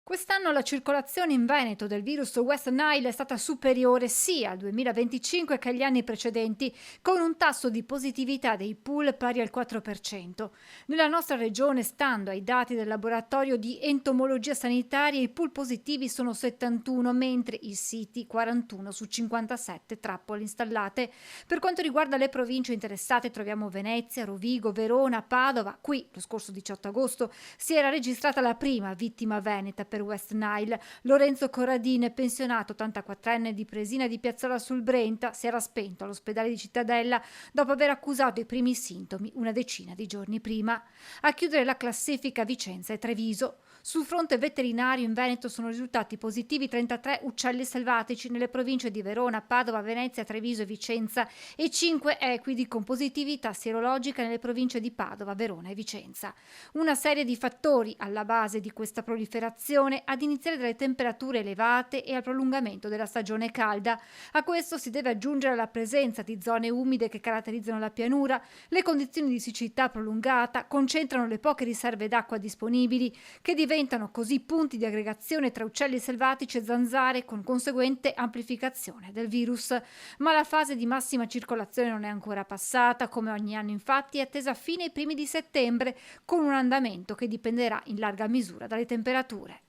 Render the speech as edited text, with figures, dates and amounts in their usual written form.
Quest'anno la circolazione in Veneto del virus West Nile è stata superiore sia al 2025 che agli anni precedenti, con un tasso di positività dei pool pari al 4%. Nella nostra regione, stando ai dati del laboratorio di entomologia sanitaria, i pool positivi sono 71, mentre i siti 41 su 57 trappole installate. Per quanto riguarda le province interessate, troviamo Venezia, Rovigo, Verona, Padova. Qui, lo scorso 18 agosto, si era registrata la prima vittima veneta per West Nile. Lorenzo Corradine, pensionato 84enne di Presina di Piazzola sul Brenta, si era spento all'ospedale di Cittadella dopo aver accusato i primi sintomi una decina di giorni prima. A chiudere la classifica Vicenza e Treviso. Sul fronte veterinario in Veneto sono risultati positivi 33 uccelli selvatici nelle province di Verona, Padova, Venezia, Treviso e Vicenza e 5 equidi con positività sierologica nelle province di Padova, Verona e Vicenza. Una serie di fattori alla base di questa proliferazione, ad iniziare dalle temperature elevate e al prolungamento della stagione calda. A questo si deve aggiungere la presenza di zone umide che caratterizzano la pianura. Le condizioni di siccità prolungata concentrano le poche riserve d'acqua disponibili, che diventano così punti di aggregazione tra uccelli selvatici e zanzare, con conseguente amplificazione del virus. Ma la fase di massima circolazione non è ancora passata. Come ogni anno, infatti, è attesa fine i primi di settembre, con un andamento che dipenderà in larga misura dalle temperature.